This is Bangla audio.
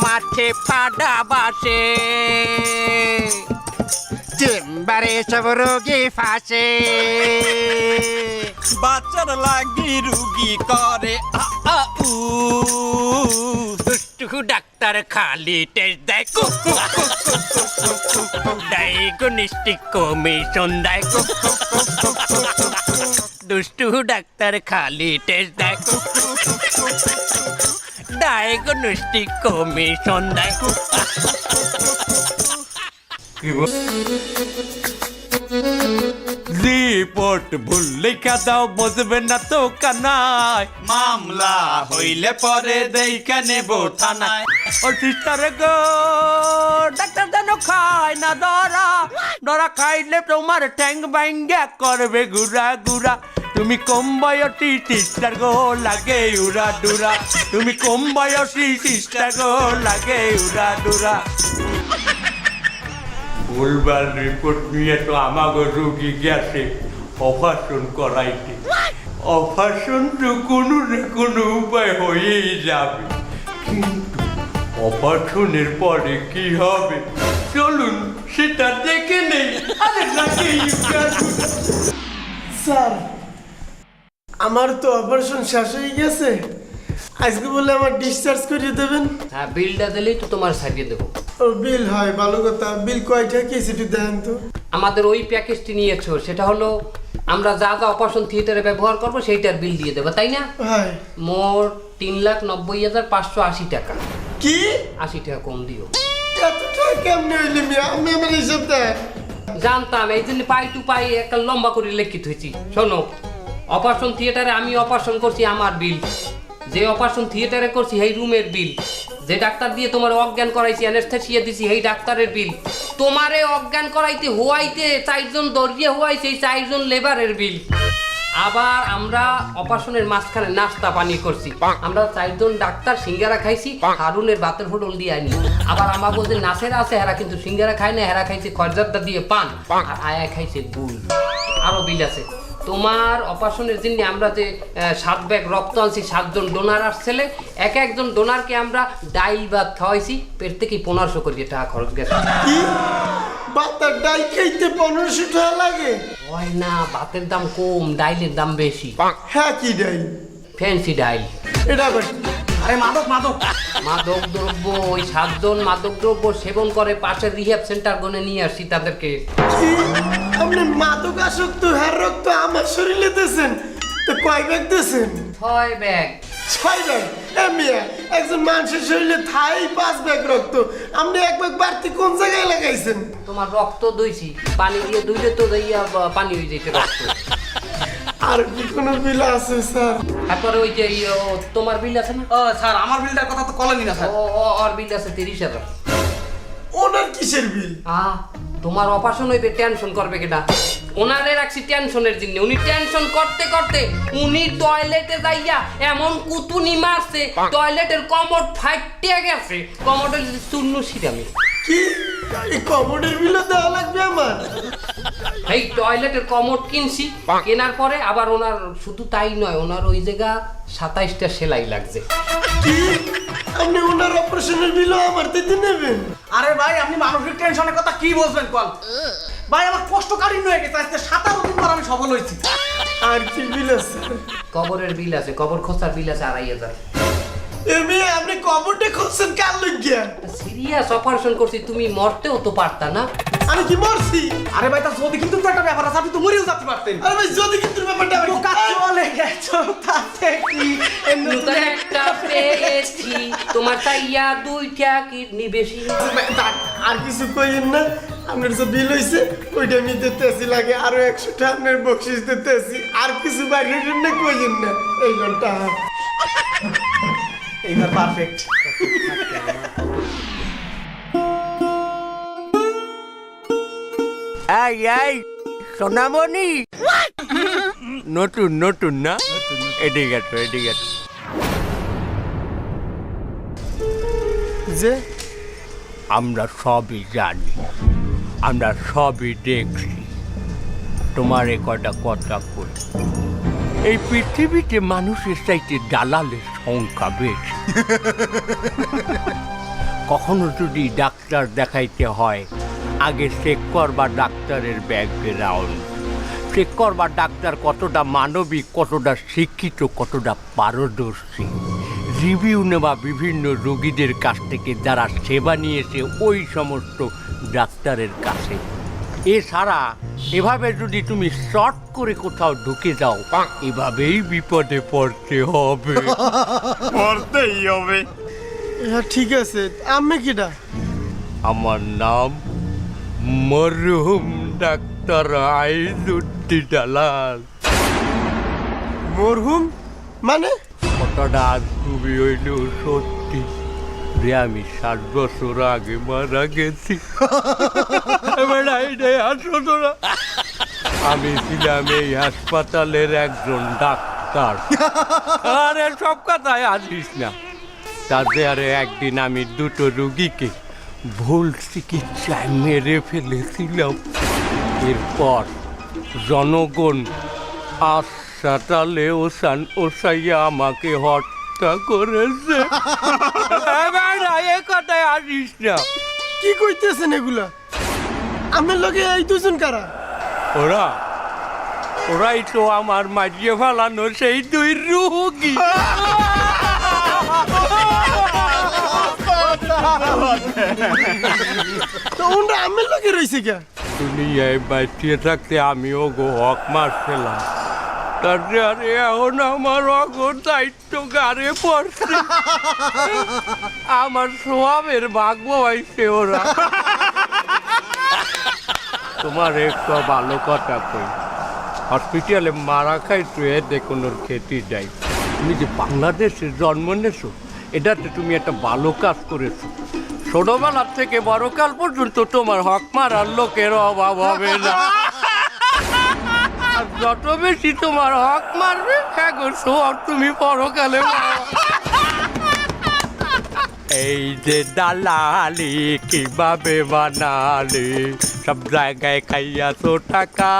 মাঠে ফাডা বাসে, চেম্বারে সব রোগী ফাঁসে, বাচ্চার লাগি রুগী করে উ, দুষ্টু ডাক্তার খালি টেস্ট দেয়, ডায়াগনস্টিক কমিশন দেয়, দুষ্টু ডাক্তার খালি টেস্ট দেয়, ডায়াগনস্টিক কমিশন দেয়। রিপোর্ট ভুল লেখা দাও, বুঝবে না তো কানায়, মামলা হইলে পরে দেখা নেব থানায়। ও সিস্টার গো, ডাক্তার যেন খায় না ধরা, ধরা খাইলে তোমার ঠ্যাং ভাঙ্গা করবে গুড়া গুড়া। তুমি কম বয়সী সিস্টার গো, লাগে উড়া ডুরা, তুমি কম বয়সী সিস্টার গো, লাগে উড়া ডুরা। ভুলভাল রিপোর্ট নিয়ে তো আমাকে রুগী গেছে অপারেশন করাইতে। অপারেশন তো কোনো না কোনো উপায় হয়েই যাবে, কিন্তু অপারেশনের পরে কি হবে চলুন সেটা দেখে নেই। আরে নাকি স্যার, আমার তো অপারেশন শেষ হয়ে গেছে, আজকে বলে আমার ডিসচার্জ করিয়ে দেবেন। হ্যাঁ, বিলটা দিলেই তো তোমার সারিয়ে দেবো। ও বিল হয়, ভালো কথা। বিল কয়টা কি সেটা দেন তো। আমাদের ওই প্যাকেজটি নিয়েছো, সেটা হলো আমরা যা যা অপারেশন থিয়েটারে ব্যবহার করবো সেইটার বিল দিয়ে দেবো, তাই না? হয় মোট 3,90,580 টাকা। কি 80 টাকা কম দিও। এত টাকা কেমনে হইলে মিয়া? আমি আমার হিসাব দেন। জানতাম, এই জন্য পাই টু পাই একটা লম্বা করে লিখিত হয়েছি। শোনো, অপারেশন থিয়েটারে আমি অপারেশন করছি, আমার বিল। যে অপারেশন থিয়েটারে করছি সেই রুমের বিল। যে ডাক্তার দিয়ে তোমার অজ্ঞান করাইছি, অ্যানেস্থেসিয়া দিছি, সেই ডাক্তারের বিল। তোমারে অজ্ঞান করাইতে হওয়াইতে 4 জন দর্জিয়া হওয়াইছে, এই 4 জন লেবারের বিল। আবার আমরা অপারেশনের মাঝখানে নাস্তা পানি করছি, আমরা 4 জন ডাক্তার সিঙ্গারা খাইছি, হারুনের ভাতের হোটেল দিয়ে আনি। আবার আমার বলতে নাসেরা আছে, হেরা কিন্তু সিঙ্গারা খায় না, হেরা খাইছে খরজাদা দিয়ে পান, আর আয়া খাইছে গুল। আরো বিল আছে। তোমার অপারেশনের জন্য আমরা যে 7 ব্যাগ রক্ত আনছি, 7 জন ডোনার আসছিলে, এক একজন ডোনারকে আমরা ডাইল ভাত খাওয়াইছি, পেট থেকে 1500 করে টাকা খরচ গেছে। কি বাতার ডাল খাইতে 1500 টাকা লাগে? হয় না, ভাতের দাম কম, ডাইলের দাম বেশি। হ্যাঁ, কি ডাল? ফ্যান্সি ডাইল। এটা আবার কি? আরে মাদক মাদক মাদক দ্রব্য, ওই 7 জন মাদক দ্রব্য সেবন করে, পাশের রিহ্যাব সেন্টার গনে নিয়ে আসছি তাদেরকে। কি আপনি মাদক আসক্ত হ্যার রক্ত আমার শরীরে দিয়েছেন? তো কয় ব্যাগ দিয়েছেন? 6 ব্যাগ। 6 ব্যাগ? এ মিয়া, একজন মানুষের শরীরে থাই 5 ব্যাগ রক্ত, আপনি 1 ব্যাগ বাড়তি কোন জায়গায় লাগাইছেন? তোমার রক্ত দইছি, পানি দিয়ে দুইলে তো যাইয়া পানি হয়ে যেতে রক্ত। আর কি কোনো বিল আছে স্যার? তারপরে ওই যে তোমার বিল আছে না? স্যার, আমার বিলটার কথা তো কলেনি না স্যার। ওর বিল আছে 30,000। ওনার কিসের বিল? তোমার অপারেশন হইবে, টেনশন করবে কেটা? ওনারে রাখছি টেনশনের জন্য। উনি টেনশন করতে করতে উনি টয়লেটে যাইয়া এমন কুতুনি মারছে, টয়লেটের কমোড ফাইটে গেছে, কমোডের চূর্ণ শিরামি। কি এই কমোডের বিলও দেওয়া লাগবে আমার? এই টয়লেটের কমোড কিনছি, কেনার পরে আবার ওনার শুধু তাই নয়, ওনার ওই জায়গা 27টা সেলাই লাগছে। কি আপনি ওনার অপারেশনের বিলও আমার দিতে নেবেন? আরে ভাই, আপনি মানসিক টেনশনের কথা কি বলবেন কল? ভাই, আমার কষ্ট কাঠিন্য হয়ে গেছে, আজকে 17 দিন পর আমি সফল হয়েছি। আর কি বিল আছে? কবরের বিল আছে, কবর খোঁচার বিল আছে 2,500। এমনি আপনি কবরটা খুঁজছেন কার লইগিয়া? সিরিয়াস অপারেশন করছি, তুমি মরতেও তো পারতা না। আমি কি মরছি? আরে ভাই, তা যদি কিন্তু তো একটা ব্যাপার আছে, আপনি তো মরেও যেতে পারতেন। আরে ভাই, যদি কিন্তু ব্যাপারটা আমি বোকা চলে গেছো তাতে কি? নতুন একটা পেয়েছি, তোমার তাইয়া 2টা কিডনি বেশি। আর কিছু কইেন না, আপনার যে বিল হইছে ওইটা আমি দিতেছি, লাগে আরো 100 টাকা আপনার বকশিস দিতেছি। আর কিছু বাইরে না কইেন না, এই ঘন্টা এইবার পারফেক্ট। এই সোনামণি, নতুন নতুন না? এদিকে গেছো, এদিকে গেছো। যে আমরা সবই জানি, আমরা সবই দেখছি। তোমার এ কটা কথা কই, এই পৃথিবীতে মানুষের চাইতে দালালের সংখ্যা বেশি। কখনো যদি ডাক্তার দেখাইতে হয় আগে চেক করবা ডাক্তারের ব্যাকগ্রাউন্ড, চেক করবা ডাক্তার কতটা মানবিক, কতটা শিক্ষিত, কতটা পারদর্শী। রিভিউ নেবা বিভিন্ন রোগীদের কাছ থেকে যারা সেবা নিয়েছে ওই সমস্ত ডাক্তারের কাছে। এছাড়া এভাবে যদি তুমি শর্ট করে কোথাও ঢুকে যাও এভাবেই বিপদে পড়তে হবে। পড়তেই হবে। হ্যাঁ ঠিক আছে, আমি কিটা? আমার নাম মরহুম ডাক্তার আইজুদ্দিন দালাল। মরহুম মানে? কথাটা আজ তুমি হইল সত্যি যে আমি 7 বছর আগে মারা গেছি। আসো তোরা, আমি ছিলাম এই হাসপাতালের একজন ডাক্তার। আরে সব কথায় আসিস না। তাতে আরে একদিন আমি 2টো রুগীকে ভুল চিকিৎসায় মেরে ফেলেছিলাম। এরপর জনগণ হাসপাতালে ওসাইয়া আমাকে হত্যা করেছে। এ কথায় আসিস না। কি কইতেছেন এগুলা? আমার লগে এই দুজন কারা? ওরাই তো আমার মারিয়ে ফেলানো সেই 2 রুগী। তো ওরা আমার লগে রইছে কে? দুনিয়ায় বাঁচিয়ে থাকতে আমিও হক মারছিলাম, তারপরে আরে এখন আমার অগর দায়িত্ব গাড়ে পড়ছে। আমার স্বভাবের ভাগ্য হয়েছে ওরা। তোমার একটা ভালো কথা কই, হসপিটালে মারা খাইছো এতে কোনো খেতে যাই। তুমি যে বাংলাদেশে জন্ম নেছো এটাতে তুমি একটা ভালো কাজ করেছো। ছোটবেলার থেকে বড়কাল পর্যন্ত তোমার হক মারার লোকের অভাব হবে না। আর যত বেশি তোমার হক মারবে সব তুমি পরকালে এই যে দালালি কিভাবে বানালি, সব জায়গায় খাইয়াছো টাকা।